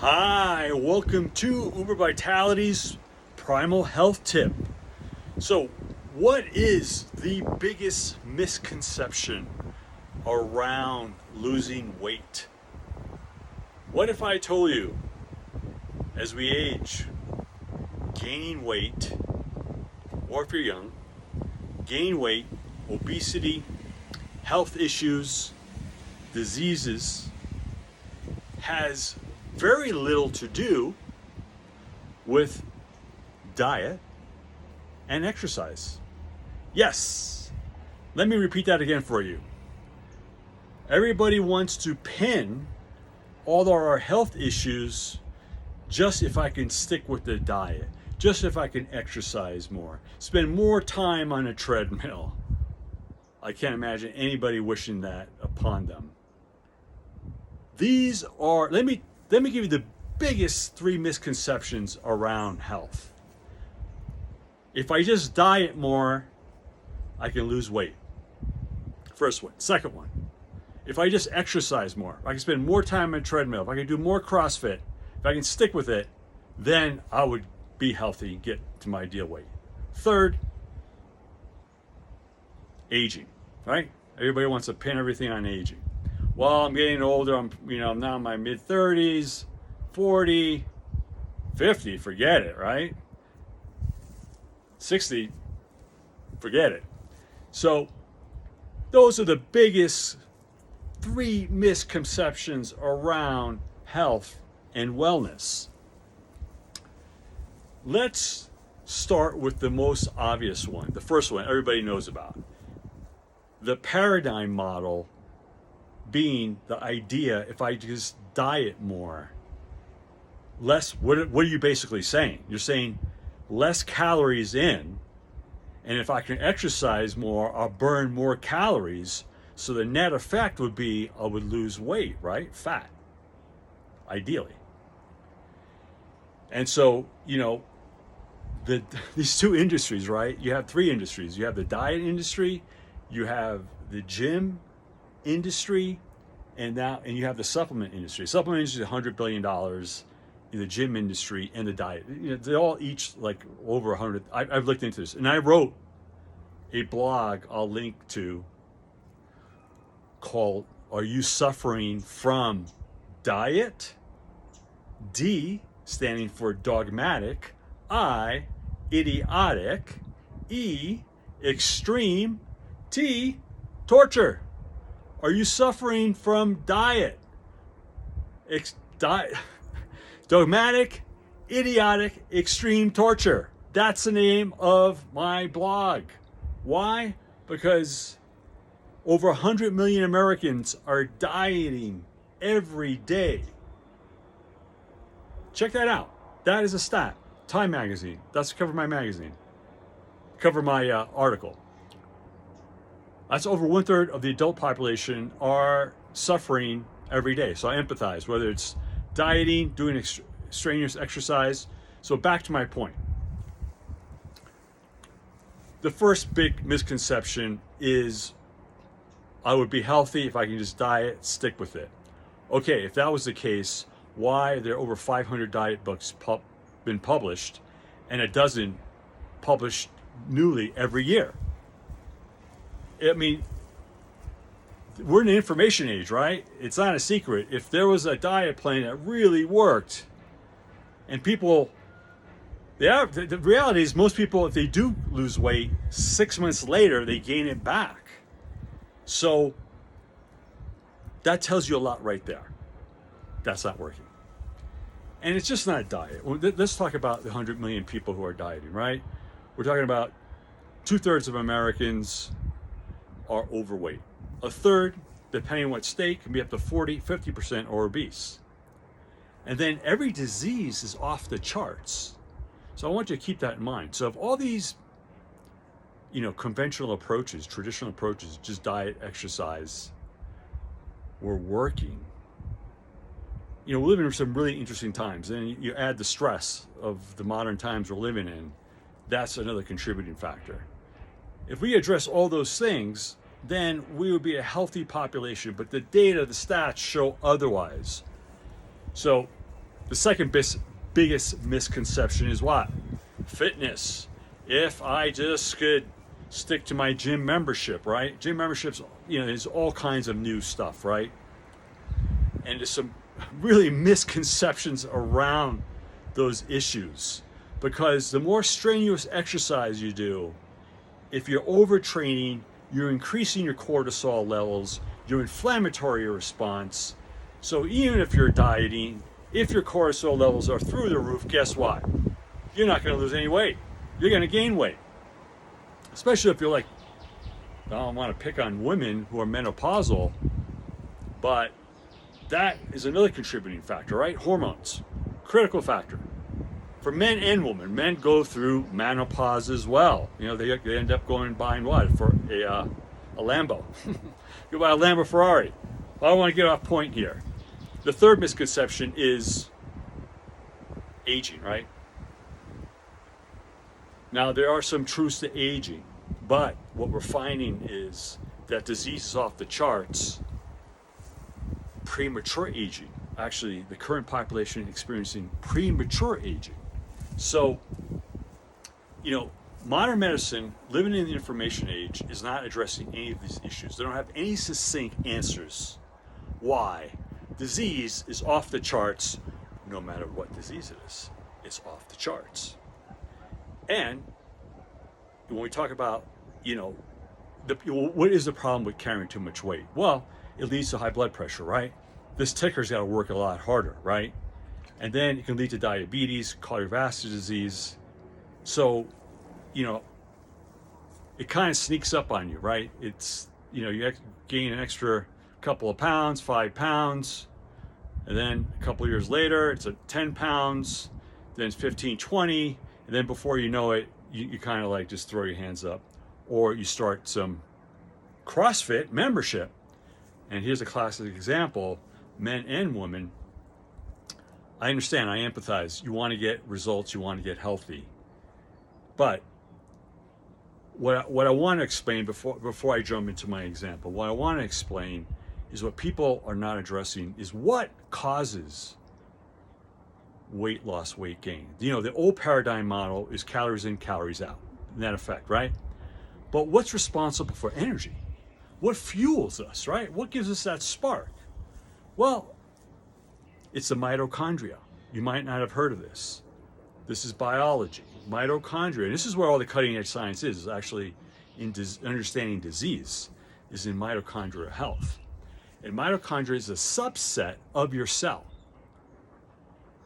Hi, welcome to Uber Vitality's Primal Health Tip. So, what is the biggest misconception around losing weight? What if I told you, as we age, gaining weight, or if you're young, gaining weight, obesity, health issues, diseases, has very little to do with diet and exercise. Yes, let me repeat that again for you. Everybody wants to pin all of our health issues just if I can stick with the diet, just if I can exercise more, spend more time on a treadmill. I can't imagine anybody wishing that upon them. These are, let me give you the biggest three misconceptions around health. If I just diet more, I can lose weight. First one. Second one, if I just exercise more, if I can spend more time on a treadmill, if I can do more CrossFit, if I can stick with it, then I would be healthy and get to my ideal weight. Third, aging, right? Everybody wants to pin everything on aging. Well, I'm getting older, I'm now in my mid 30s, 40, 50, forget it, right? 60, forget it. So those are the biggest three misconceptions around health and wellness. Let's start with the most obvious one, the first one everybody knows about. The paradigm model being the idea, if I just diet more, less, what are you basically saying? You're saying less calories in, and if I can exercise more, I'll burn more calories, so the net effect would be I would lose weight, right? Fat, ideally. And so, these two industries, right? You have three industries. You have the diet industry, you have the gym industry, and you have the supplement industry. Supplement industry is $100 billion. In the gym industry and the diet, they all each like over 100. I've looked into this, and I wrote a blog I'll link to called "Are You Suffering from Diet?" D standing for dogmatic, I idiotic, E extreme, T torture. Are you suffering from diet? Dogmatic, idiotic, extreme torture. That's the name of my blog. Why? Because over 100 million Americans are dieting every day. Check that out. That is a stat. Time magazine. That's the cover of my magazine. Cover my article. That's over 1/3 of the adult population are suffering every day. So I empathize, whether it's dieting, doing strenuous exercise. So back to my point. The first big misconception is I would be healthy if I can just diet, stick with it. Okay, if that was the case, why are there over 500 diet books been published and a dozen published newly every year? I mean, we're in the information age, right? It's not a secret. If there was a diet plan that really worked and people, the reality is most people, if they do lose weight, 6 months later, they gain it back. So that tells you a lot right there. That's not working. And it's just not a diet. Let's talk about the 100 million people who are dieting, right? We're talking about 2/3 of Americans are overweight. A third, depending on what state, can be up to 40, 50% are obese. And then every disease is off the charts. So I want you to keep that in mind. So if all these, conventional approaches, traditional approaches, just diet, exercise, were working, we're living in some really interesting times. And you add the stress of the modern times we're living in, that's another contributing factor. If we address all those things, then we would be a healthy population, but the data, the stats show otherwise. So The second biggest misconception is what? Fitness. If I just could stick to my gym membership, right? Gym memberships, there's all kinds of new stuff, right? And there's some really misconceptions around those issues, because the more strenuous exercise you do, if you're overtraining, you're increasing your cortisol levels, your inflammatory response. So even if you're dieting, if your cortisol levels are through the roof, guess what? You're not going to lose any weight. You're going to gain weight. Especially if you're like, I don't want to pick on women who are menopausal, but that is another contributing factor, right? Hormones, critical factor. For men and women, men go through menopause as well. They end up going and buying what? For a Lambo. You buy a Lambo Ferrari. Well, I want to get off point here. The third misconception is aging, right? Now, there are some truths to aging, but what we're finding is that disease is off the charts. Premature aging, actually, the current population experiencing premature aging. So, modern medicine, living in the information age, is not addressing any of these issues. They don't have any succinct answers why disease is off the charts, no matter what disease it is. It's off the charts. And when we talk about, what is the problem with carrying too much weight? Well, it leads to high blood pressure, right? This ticker's got to work a lot harder, right? And then it can lead to diabetes, cardiovascular disease. So, it kind of sneaks up on you, right? It's, you gain an extra couple of pounds, 5 pounds, and then a couple of years later, it's 10 pounds, then it's 15, 20, and then before you know it, you kind of like just throw your hands up, or you start some CrossFit membership. And here's a classic example, men and women. I understand, I empathize. You want to get results, you want to get healthy. But what I want to explain before I jump into my example, what I want to explain is what people are not addressing is what causes weight loss, weight gain. The old paradigm model is calories in, calories out, net effect, right? But what's responsible for energy? What fuels us, right? What gives us that spark? Well, it's the mitochondria. You might not have heard of this. This is biology. Mitochondria, and this is where all the cutting edge science is actually in understanding disease, is in mitochondrial health. And mitochondria is a subset of your cell.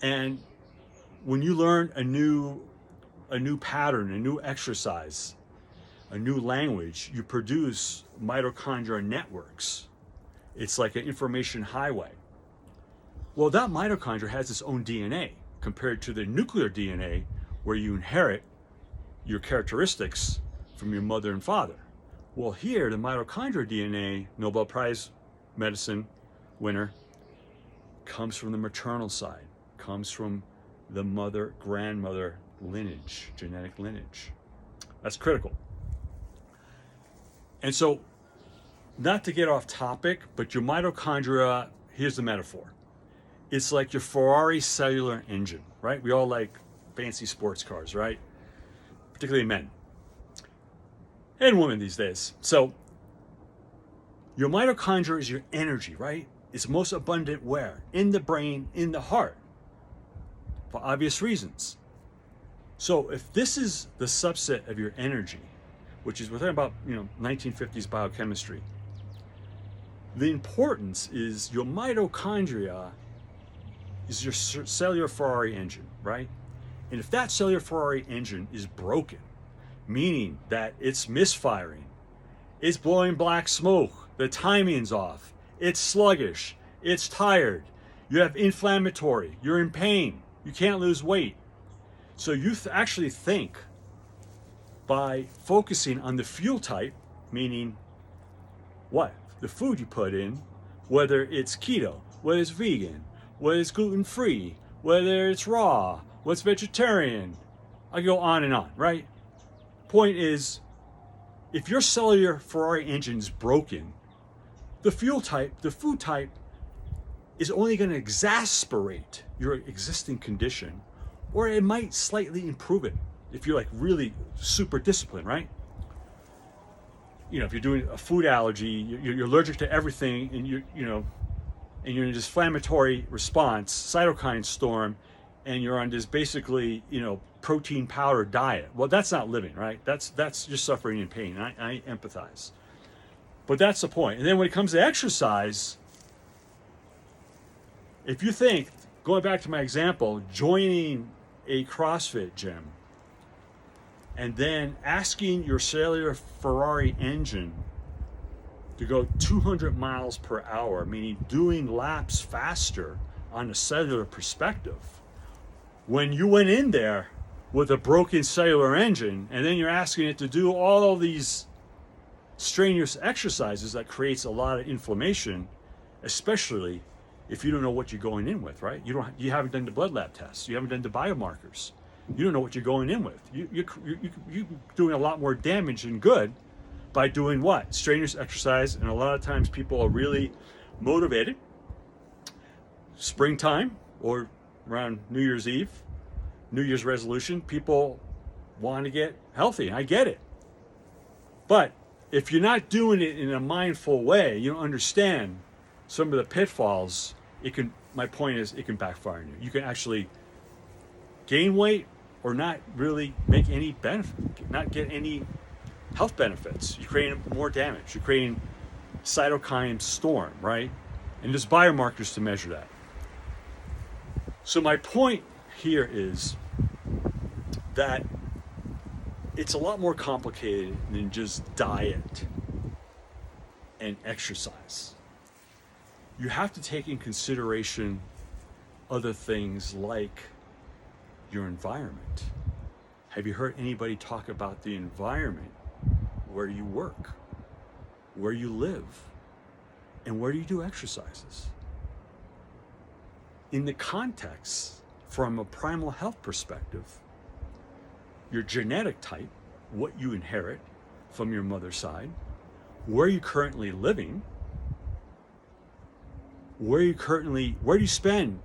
And when you learn a new pattern, a new exercise, a new language, you produce mitochondrial networks. It's like an information highway. Well, that mitochondria has its own DNA compared to the nuclear DNA, where you inherit your characteristics from your mother and father. Well, here, the mitochondrial DNA, Nobel Prize medicine winner, comes from the maternal side, comes from the mother, grandmother lineage, genetic lineage. That's critical. And so, not to get off topic, but your mitochondria, here's the metaphor. It's like your Ferrari cellular engine, right? We all like fancy sports cars, right? Particularly men and women these days. So your mitochondria is your energy, right? It's most abundant where? In the brain, in the heart, for obvious reasons. So if this is the subset of your energy, which is, we're talking about, 1950s biochemistry, the importance is your mitochondria is your cellular Ferrari engine, right? And if that cellular Ferrari engine is broken, meaning that it's misfiring, it's blowing black smoke, the timing's off, it's sluggish, it's tired, you have inflammatory, you're in pain, you can't lose weight. So you actually think by focusing on the fuel type, meaning what? The food you put in, whether it's keto, whether it's vegan, whether it's gluten-free, whether it's raw, what's vegetarian. I go on and on, right? Point is, if your cellular Ferrari engine is broken, the fuel type, the food type is only going to exacerbate your existing condition, or it might slightly improve it if you're like really super disciplined, right? You know, if you're doing a food allergy, you're allergic to everything, and you're in an inflammatory response, cytokine storm, and you're on this basically, protein powder diet. Well, that's not living, right? That's just suffering and pain. I empathize. But that's the point. And then when it comes to exercise, if you think, going back to my example, joining a CrossFit gym and then asking your cellular Ferrari engine to go 200 miles per hour, meaning doing laps faster on a cellular perspective, when you went in there with a broken cellular engine, and then you're asking it to do all of these strenuous exercises, that creates a lot of inflammation, especially if you don't know what you're going in with, right? You haven't done the blood lab tests, you haven't done the biomarkers, you don't know what you're going in with. You're doing a lot more damage than good by doing what? Strenuous exercise. And a lot of times people are really motivated. Springtime or around New Year's Eve, New Year's resolution, people want to get healthy, and I get it. But if you're not doing it in a mindful way, you don't understand some of the pitfalls, my point is, it can backfire on you. You can actually gain weight or not really make any benefit, not get any health benefits. You're creating more damage. You're creating cytokine storm, right? And there's biomarkers to measure that. So my point here is that it's a lot more complicated than just diet and exercise. You have to take in consideration other things like your environment. Have you heard anybody talk about the environment where you work, where you live, and where you do exercises? In the context, from a primal health perspective, your genetic type, what you inherit from your mother's side, where you're currently living, where do you spend,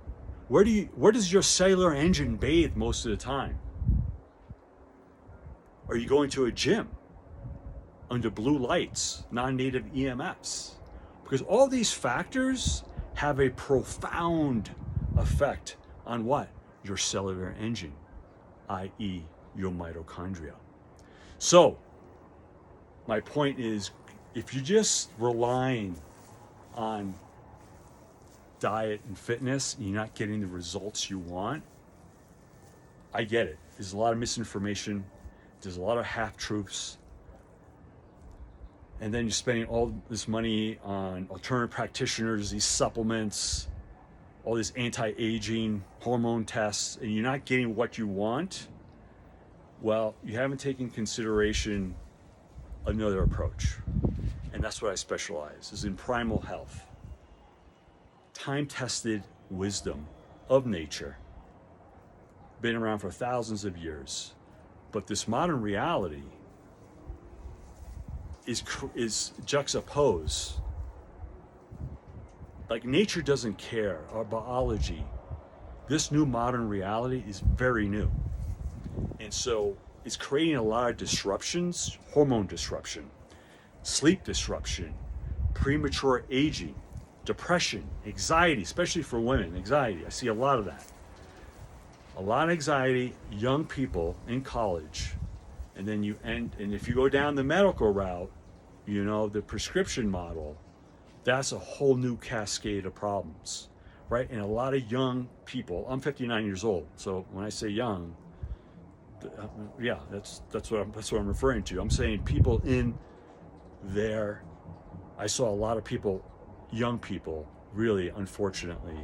where does your cellular engine bathe most of the time? Are you going to a gym under blue lights, non-native EMFs? Because all these factors have a profound effect on what? Your cellular engine, i.e. your mitochondria. So, my point is, if you're just relying on diet and fitness and you're not getting the results you want, I get it. There's a lot of misinformation. There's a lot of half-truths. And then you're spending all this money on alternative practitioners, these supplements, all these anti-aging hormone tests, and you're not getting what you want. Well, you haven't taken consideration another approach. And that's what I specialize, is in primal health. Time-tested wisdom of nature. Been around for thousands of years. But this modern reality is juxtaposed. Like, nature doesn't care, our biology. This new modern reality is very new. And so it's creating a lot of disruptions, hormone disruption, sleep disruption, premature aging, depression, anxiety, especially for women, anxiety. I see a lot of that. A lot of anxiety, young people in college. And then and if you go down the medical route, the prescription model, that's a whole new cascade of problems, right? And a lot of young people, I'm 59 years old, so when I say young, yeah, that's what I'm referring to. I'm saying people in there. I saw a lot of people, young people, really, unfortunately,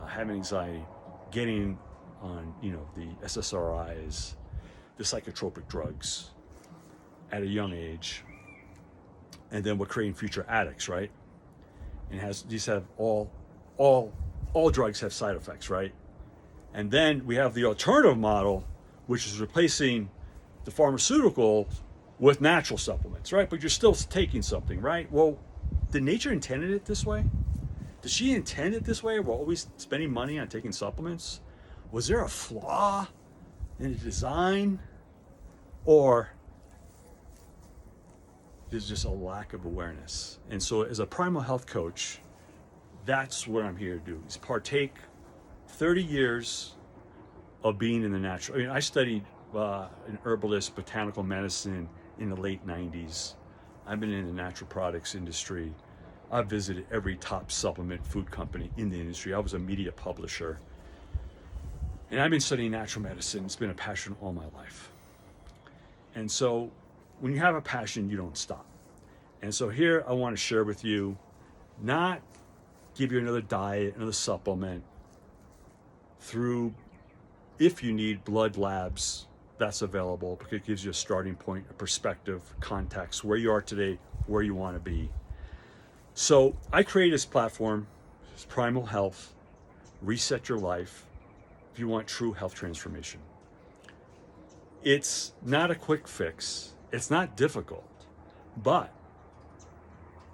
having anxiety, getting on, the SSRIs, the psychotropic drugs at a young age, and then we're creating future addicts, right? And these have all drugs have side effects, right? And then we have the alternative model, which is replacing the pharmaceutical with natural supplements, right? But you're still taking something, right? Well, did nature intended it this way? Did she intend it this way? We're always spending money on taking supplements? Was there a flaw in the design? Or there's just a lack of awareness? And so as a primal health coach, that's what I'm here to do, is partake 30 years of being in the natural. I mean, I studied an herbalist, botanical medicine in the late 90s. I've been in the natural products industry. I've visited every top supplement food company in the industry. I was a media publisher. And I've been studying natural medicine. It's been a passion all my life. And so when you have a passion, you don't stop. And so here I want to share with you, not give you another diet, another supplement through, if you need blood labs, that's available, because it gives you a starting point, a perspective, context, where you are today, where you want to be. So I created this platform, it's Primal Health, Reset Your Life, if you want true health transformation. It's not a quick fix, it's not difficult, but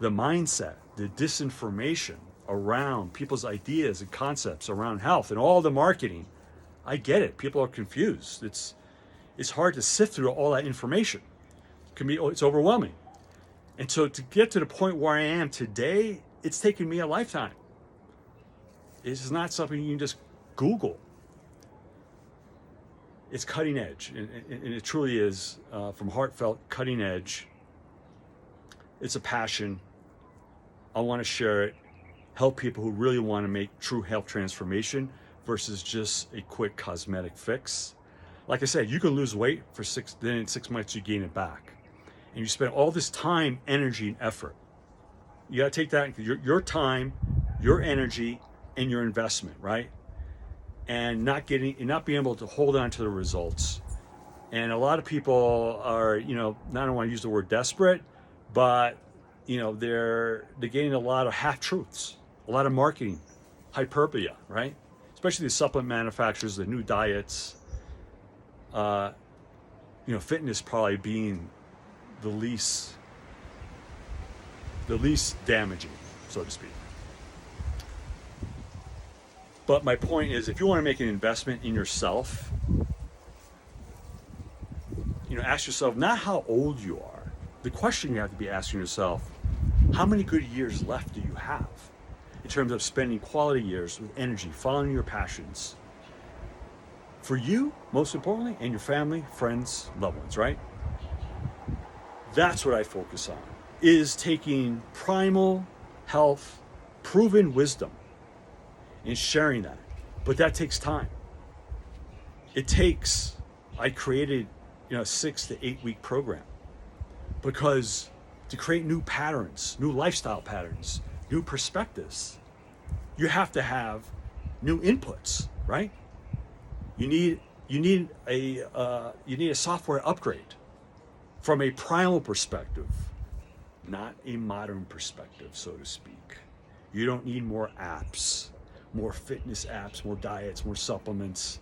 the mindset, the disinformation around people's ideas and concepts around health and all the marketing, I get it. People are confused. It's hard to sift through all that information. It's overwhelming. And so to get to the point where I am today, it's taken me a lifetime. This is not something you can just Google. It's cutting edge, and it truly is, from heartfelt, cutting edge. It's a passion. I want to share it, help people who really want to make true health transformation versus just a quick cosmetic fix. Like I said, you can lose weight for then in 6 months you gain it back. And you spend all this time, energy, and effort. You got to take that, your time, your energy, and your investment, right? And not being able to hold on to the results. And a lot of people are, I don't want to use the word desperate, but they're getting a lot of half-truths, a lot of marketing, hyperbole, right? Especially the supplement manufacturers, the new diets, fitness probably being the least damaging, so to speak. But my point is, if you want to make an investment in yourself, ask yourself not how old you are. The question you have to be asking yourself, how many good years left do you have in terms of spending quality years with energy, following your passions? For you, most importantly, and your family, friends, loved ones, right? That's what I focus on, is taking primal health, proven wisdom, and sharing that. But that takes time. I created a 6 to 8 week program, because to create new patterns, new lifestyle patterns, new perspectives, you have to have new inputs, right? You need a software upgrade from a primal perspective, not a modern perspective, so to speak. You don't need more apps, more fitness apps, more diets, more supplements.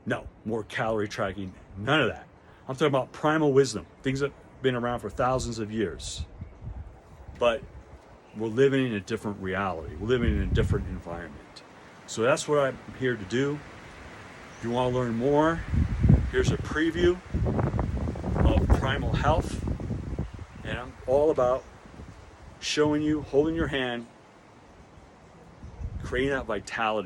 No, more calorie tracking, none of that. I'm talking about primal wisdom, things that have been around for thousands of years. But we're living in a different reality. We're living in a different environment. So that's what I'm here to do. If you want to learn more, here's a preview of Primal Health. And I'm all about showing you, holding your hand, creating that vitality.